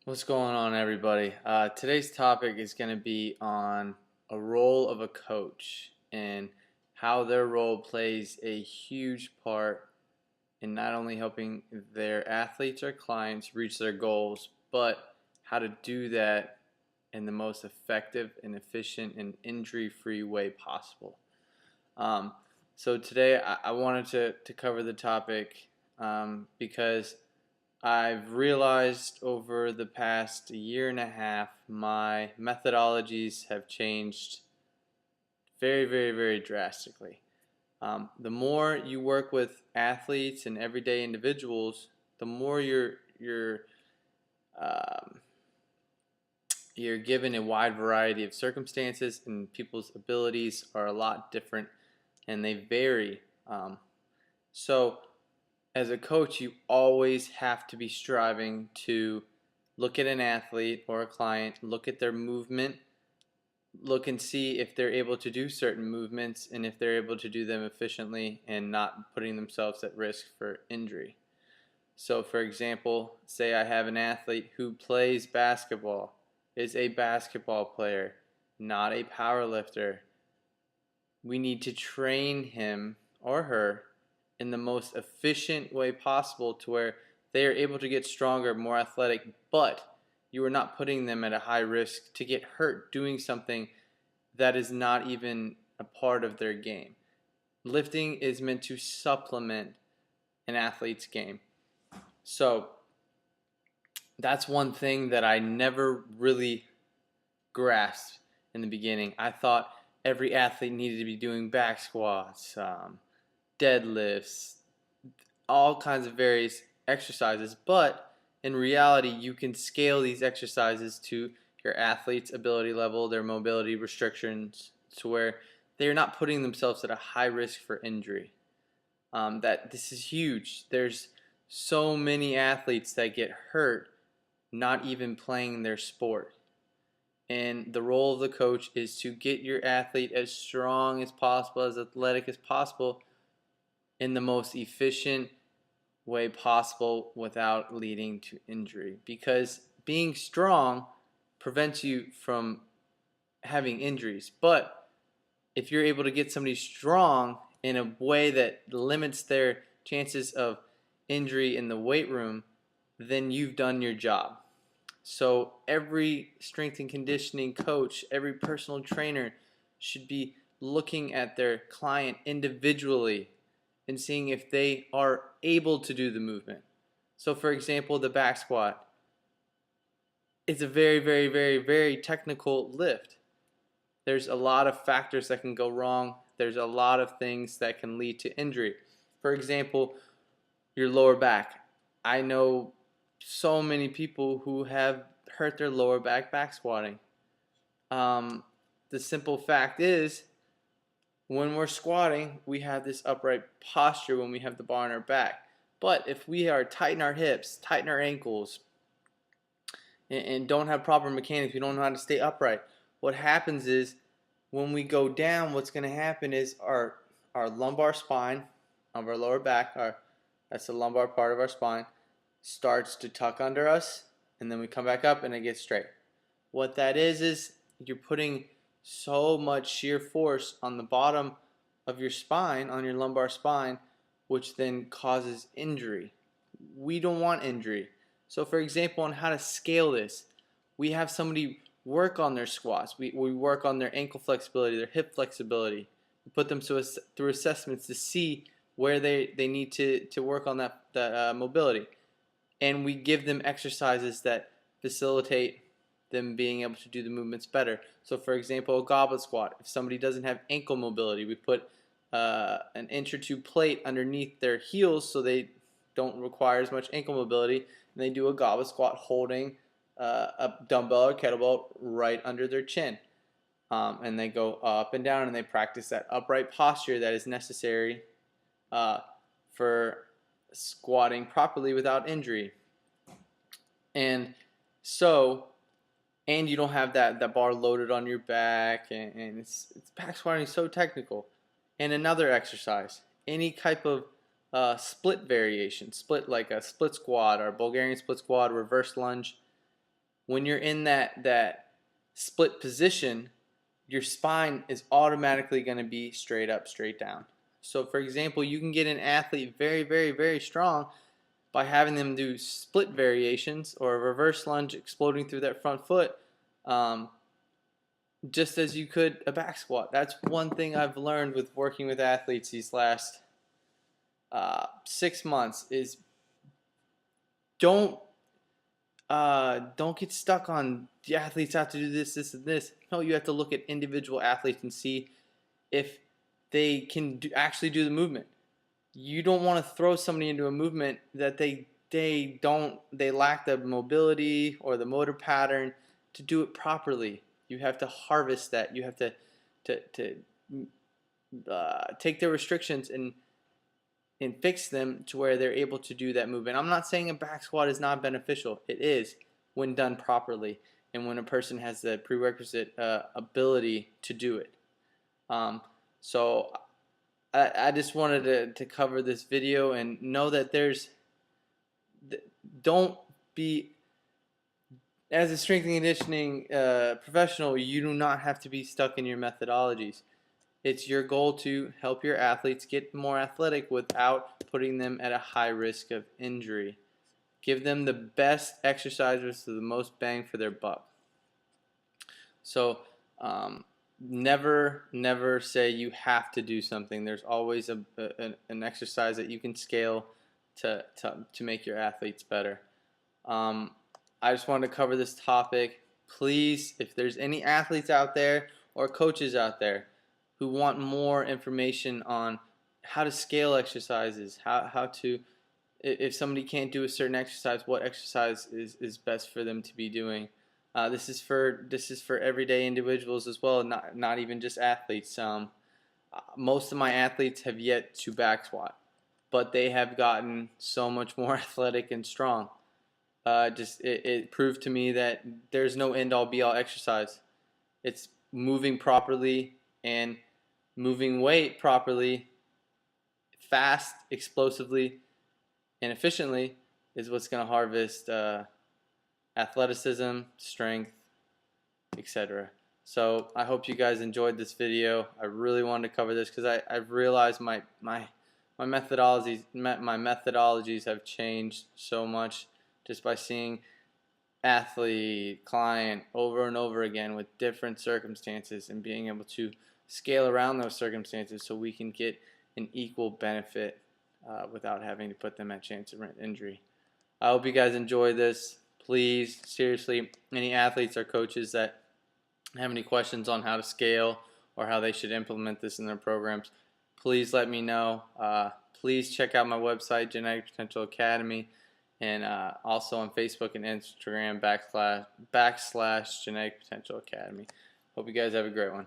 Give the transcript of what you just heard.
What's going on, everybody? Today's topic is going to be on a role of a coach and how their role plays a huge part in not only helping their athletes or clients reach their goals, but how to do that in the most effective and efficient and injury-free way possible. Um, so today I wanted to cover the topic because I've realized over the past year and a half, my methodologies have changed very, very, very drastically. The more you work with athletes and everyday individuals, the more um, you're given a wide variety of circumstances, and people's abilities are a lot different, and they vary. So as a coach, you always have to be striving to look at an athlete or a client, look at their movement, look and see if they're able to do certain movements and if they're able to do them efficiently and not putting themselves at risk for injury. So, for example, say I have an athlete who plays basketball, is a basketball player, not a power lifter. We need to train him or her in the most efficient way possible to where they are able to get stronger, more athletic, but you are not putting them at a high risk to get hurt doing something that is not even a part of their game. Lifting is meant to supplement an athlete's game. So that's one thing that I never really grasped in the beginning. I thought every athlete needed to be doing back squats, deadlifts, all kinds of various exercises, but in reality, you can scale these exercises to your athlete's ability level, their mobility restrictions, to where they're not putting themselves at a high risk for injury. That this is huge. There's so many athletes that get hurt not even playing their sport. And the role of the coach is to get your athlete as strong as possible, as athletic as possible, in the most efficient way possible without leading to injury. Because being strong prevents you from having injuries. But if you're able to get somebody strong in a way that limits their chances of injury in the weight room, then you've done your job. So every strength and conditioning coach, every personal trainer should be looking at their client individually and seeing if they are able to do the movement. So for example, the back squat. It's a very, very, very, very technical lift. There's a lot of factors that can go wrong. There's a lot of things that can lead to injury. For example, your lower back. I know so many people who have hurt their lower back squatting. The simple fact is, when we're squatting, we have this upright posture when we have the bar on our back. But if we are tighten our hips, tighten our ankles, and don't have proper mechanics, we don't know how to stay upright, what happens is when we go down, what's going to happen is our lumbar spine of our lower back, that's the lumbar part of our spine, starts to tuck under us, and then we come back up and it gets straight. What that is you're putting so much shear force on the bottom of your spine, on your lumbar spine, which then causes injury. We don't want injury. So for example, on how to scale this, we have somebody work on their squats. We work on their ankle flexibility, their hip flexibility. We put them through assessments to see where they need to work on that mobility. And we give them exercises that facilitate them being able to do the movements better. So for example, a goblet squat. If somebody doesn't have ankle mobility, we put an inch or two plate underneath their heels so they don't require as much ankle mobility, and they do a goblet squat holding a dumbbell or kettlebell right under their chin. And they go up and down and they practice that upright posture that is necessary for squatting properly without injury. And so, and you don't have that bar loaded on your back, and it's back squatting is so technical. And another exercise, any type of split variation, split like a split squat or Bulgarian split squat, reverse lunge, when you're in that split position, your spine is automatically going to be straight up, straight down. So for example, you can get an athlete very, very, very strong by having them do split variations or a reverse lunge exploding through that front foot, just as you could a back squat. That's one thing I've learned with working with athletes these last 6 months is don't get stuck on the athletes have to do this, this, and this. No, you have to look at individual athletes and see if they can actually do the movement. You don't want to throw somebody into a movement that they lack the mobility or the motor pattern to do it properly. You have to harvest that. You have to take their restrictions and fix them to where they're able to do that movement. I'm not saying a back squat is not beneficial. It is when done properly and when a person has the prerequisite ability to do it. So I just wanted to cover this video and know that don't be, as a strength and conditioning professional, you do not have to be stuck in your methodologies. It's your goal to help your athletes get more athletic without putting them at a high risk of injury. Give them the best exercises to the most bang for their buck. So never say you have to do something. There's always an exercise that you can scale to make your athletes better. I just wanted to cover this topic. Please, if there's any athletes out there or coaches out there who want more information on how to scale exercises, how to, if somebody can't do a certain exercise, what exercise is best for them to be doing. This is for everyday individuals as well, not even just athletes. Most of my athletes have yet to back squat, but they have gotten so much more athletic and strong. It proved to me that there's no end-all be-all exercise. It's moving properly and moving weight properly, fast, explosively, and efficiently is what's going to harvest athleticism, strength, etc. So I hope you guys enjoyed this video. I really wanted to cover this because I've realized my methodologies have changed so much just by seeing athlete, client over and over again with different circumstances and being able to scale around those circumstances so we can get an equal benefit without having to put them at chance of injury. I hope you guys enjoy this. Please, seriously, any athletes or coaches that have any questions on how to scale or how they should implement this in their programs, please let me know. Please check out my website, Genetic Potential Academy, and also on Facebook and Instagram /Genetic Potential Academy. Hope you guys have a great one.